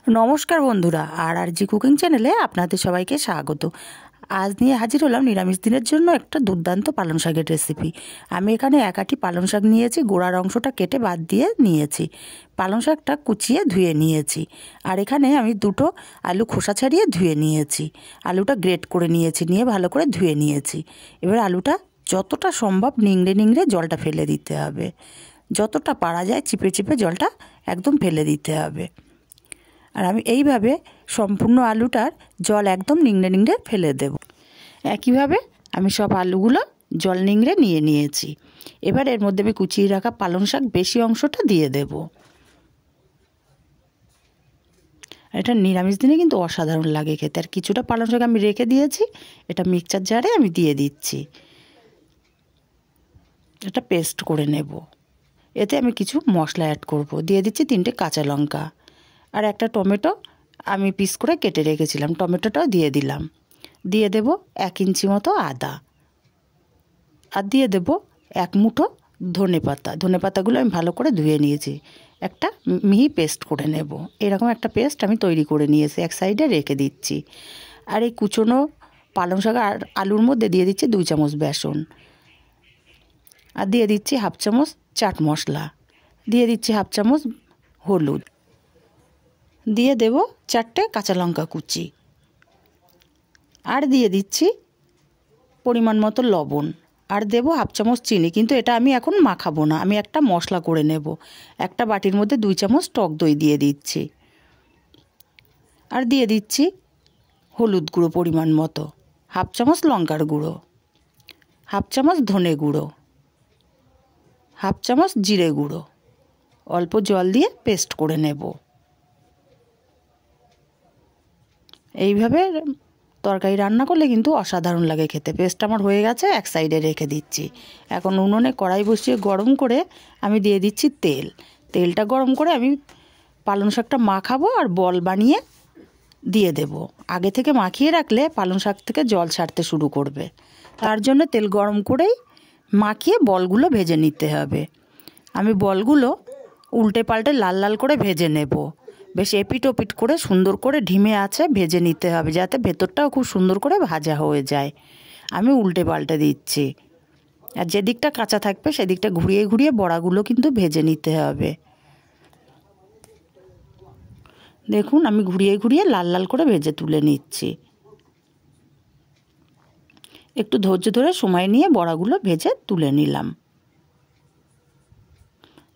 নমস্কার বন্ধুরা, আর কুকিং চ্যানেলে আপনাদের সবাইকে স্বাগত। আজ নিয়ে হাজির হলাম নিরামিষ দিনের জন্য একটা দুর্দান্ত পালং শাকের রেসিপি। আমি এখানে এক আঁটি পালং শাক নিয়েছি, গোড়ার অংশটা কেটে বাদ দিয়ে নিয়েছি। পালং শাকটা কুচিয়ে ধুয়ে নিয়েছি। আর এখানে আমি দুটো আলু খোসা ছাড়িয়ে ধুয়ে নিয়েছি। আলুটা গ্রেট করে নিয়েছি, নিয়ে ভালো করে ধুয়ে নিয়েছি। এবার আলুটা যতটা সম্ভব নিংড়ে নিংড়ে জলটা ফেলে দিতে হবে। যতটা পারা যায় চিপে চিপে জলটা একদম ফেলে দিতে হবে। আর আমি এইভাবে সম্পূর্ণ আলুটার জল একদম নিংড়ে নিংড়ে ফেলে দেব। একইভাবে আমি সব আলুগুলো জল নিংড়ে নিয়ে নিয়েছি। এবার এর মধ্যে আমি কুচিয়ে রাখা পালং শাক বেশি অংশটা দিয়ে দেব। এটা নিরামিষ দিনে কিন্তু অসাধারণ লাগে খেতে। আর কিছুটা পালং শাক আমি রেখে দিয়েছি, এটা মিক্সচার জারে আমি দিয়ে দিচ্ছি। এটা পেস্ট করে নেব। এতে আমি কিছু মশলা অ্যাড করব। দিয়ে দিচ্ছি 3টে কাঁচা লঙ্কা আর একটা টমেটো আমি পিস করে কেটে রেখেছিলাম, টমেটোটাও দিয়ে দিলাম। দিয়ে দেব 1 ইঞ্চি মতো আদা, আর দিয়ে দেব 1 মুঠো ধনেপাতা। ধনেপাতাগুলো আমি ভালো করে ধুয়ে নিয়েছি, একটা মিহি পেস্ট করে নেব। এরকম একটা পেস্ট আমি তৈরি করে নিয়েছি, এক সাইডে রেখে দিচ্ছি। আর এই কুচনো পালং শাক আর আলুর মধ্যে দিয়ে দিচ্ছি 2 চামচ বেসন, আর দিয়ে দিচ্ছি 1/2 চামচ চাট মশলা, দিয়ে দিচ্ছি 1/2 চামচ হলুদ, দিয়ে দেব 4টে কাঁচা লঙ্কা কুচি, আর দিয়ে দিচ্ছি পরিমাণ মতো লবণ, আর দেব 1/2 চামচ চিনি। কিন্তু এটা আমি এখন মাখাবো না, আমি একটা মশলা করে নেব। একটা বাটির মধ্যে 2 চামচ টক দই দিয়ে দিচ্ছি, আর দিয়ে দিচ্ছি হলুদ গুঁড়ো পরিমাণ মতো, 1/2 চামচ লঙ্কার গুঁড়ো, 1/2 চামচ ধনে গুঁড়ো, 1/2 চামচ জিরে গুঁড়ো। অল্প জল দিয়ে পেস্ট করে নেব। এইভাবে তরকারি রান্না করলে কিন্তু অসাধারণ লাগে খেতে। পেস্ট আমার হয়ে গেছে, এক সাইডে রেখে দিচ্ছি। এখন উনুনে কড়াই বসিয়ে গরম করে আমি দিয়ে দিচ্ছি তেল। তেলটা গরম করে আমি পালং শাকটা মাখাবো আর বল বানিয়ে দিয়ে দেব। আগে থেকে মাখিয়ে রাখলে পালং শাক থেকে জল ছাড়তে শুরু করবে, তার জন্য তেল গরম করেই মাখিয়ে বলগুলো ভেজে নিতে হবে। আমি বলগুলো উল্টে পাল্টে লাল লাল করে ভেজে নেব। বেশ এপিট ওপিট করে সুন্দর করে ঢিমে আছে ভেজে নিতে হবে, যাতে ভেতরটাও খুব সুন্দর করে ভাজা হয়ে যায়। আমি উল্টে পাল্টে দিচ্ছি, আর যেদিকটা কাঁচা থাকবে সেদিকটা ঘুরিয়ে ঘুরিয়ে বড়াগুলো কিন্তু ভেজে নিতে হবে। দেখুন আমি ঘুরিয়ে ঘুরিয়ে লাল লাল করে ভেজে তুলে নিচ্ছি। একটু ধৈর্য ধরে সময় নিয়ে বড়াগুলো ভেজে তুলে নিলাম।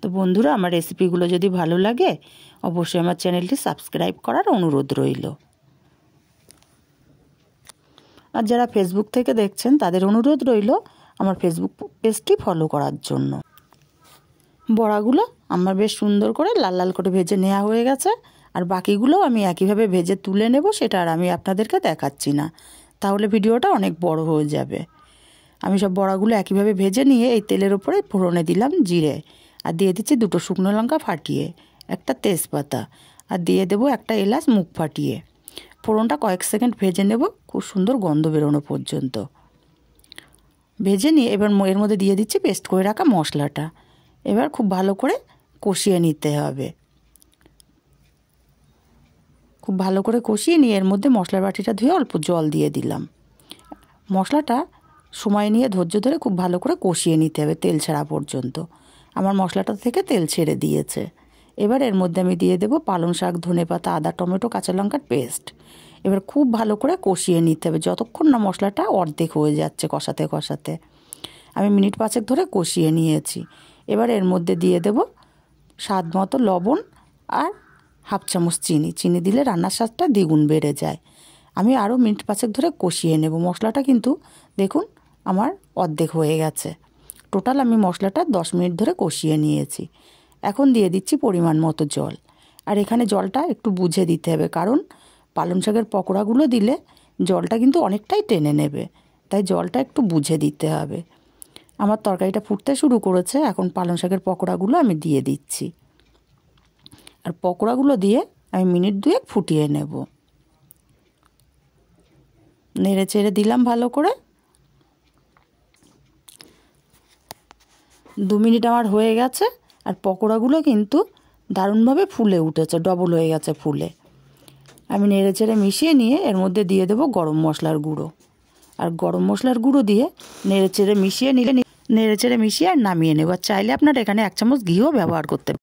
তো বন্ধুরা, আমার রেসিপিগুলো যদি ভালো লাগে অবশ্যই আমার চ্যানেলটি সাবস্ক্রাইব করার অনুরোধ রইল। আর যারা ফেসবুক থেকে দেখছেন তাদের অনুরোধ রইল আমার ফেসবুক পেজটি ফলো করার জন্য। বড়াগুলো আমার বেশ সুন্দর করে লাল লাল করে ভেজে নেওয়া হয়ে গেছে, আর বাকিগুলোও আমি একইভাবে ভেজে তুলে নেব। সেটা আর আমি আপনাদেরকে দেখাচ্ছি না, তাহলে ভিডিওটা অনেক বড় হয়ে যাবে। আমি সব বড়াগুলো একইভাবে ভেজে নিয়ে এই তেলের ওপরে ফোড়নে দিলাম জিরে, আর দিয়ে দিচ্ছি 2টো শুকনো লঙ্কা ফাটিয়ে, একটা তেজপাতা, আর দিয়ে দেবো একটা এলাচ মুখ ফাটিয়ে। ফোড়নটা কয়েক সেকেন্ড ভেজে নেব, খুব সুন্দর গন্ধ বেরোনো পর্যন্ত ভেজে নিয়ে এবার এর মধ্যে দিয়ে দিচ্ছি পেস্ট করে রাখা মশলাটা। এবার খুব ভালো করে কষিয়ে নিতে হবে। খুব ভালো করে কষিয়ে নিয়ে এর মধ্যে মশলার বাটিটা ধুয়ে অল্প জল দিয়ে দিলাম। মশলাটা সময় নিয়ে ধৈর্য ধরে খুব ভালো করে কষিয়ে নিতে হবে তেল ছাড়া পর্যন্ত। আমার মশলাটা থেকে তেল ছেড়ে দিয়েছে। এবার এর মধ্যে আমি দিয়ে দেবো পালং শাক, ধনেপাতা, আদা, টমেটো, কাঁচা লঙ্কার পেস্ট। এবার খুব ভালো করে কষিয়ে নিতে হবে যতক্ষণ না মশলাটা অর্ধেক হয়ে যাচ্ছে। কষাতে কষাতে আমি মিনিট 5 ধরে কষিয়ে নিয়েছি। এবার এর মধ্যে দিয়ে দেব স্বাদ মতো লবণ আর 1/2 চামচ চিনি। চিনি দিলে রান্নার স্বাদটা দ্বিগুণ বেড়ে যায়। আমি আরও মিনিট 5 ধরে কষিয়ে নেব। মশলাটা কিন্তু দেখুন আমার অর্ধেক হয়ে গেছে। টোটাল আমি মশলাটা 10 মিনিট ধরে কষিয়ে নিয়েছি। এখন দিয়ে দিচ্ছি পরিমাণ মতো জল, আর এখানে জলটা একটু বুঝে দিতে হবে, কারণ পালং শাকের পকোড়াগুলো দিলে জলটা কিন্তু অনেকটাই টেনে নেবে, তাই জলটা একটু বুঝে দিতে হবে। আমার তরকারিটা ফুটতে শুরু করেছে, এখন পালং শাকের পকোড়াগুলো আমি দিয়ে দিচ্ছি, আর পকোড়াগুলো দিয়ে আমি মিনিট 2 ফুটিয়ে নেব। নেড়ে চেড়ে দিলাম ভালো করে। 2 মিনিট আমার হয়ে গেছে, আর পকোড়াগুলো কিন্তু দারুণভাবে ফুলে উঠেছে, ডবল হয়ে গেছে ফুলে। আমি নেড়েচেড়ে মিশিয়ে নিয়ে এর মধ্যে দিয়ে দেবো গরম মশলার গুঁড়ো। আর গরম মশলার গুঁড়ো দিয়ে নেড়েচেড়ে মিশিয়ে আর নামিয়ে নেব। আর চাইলে আপনারা এখানে 1 চামচ ঘিও ব্যবহার করতে পারেন।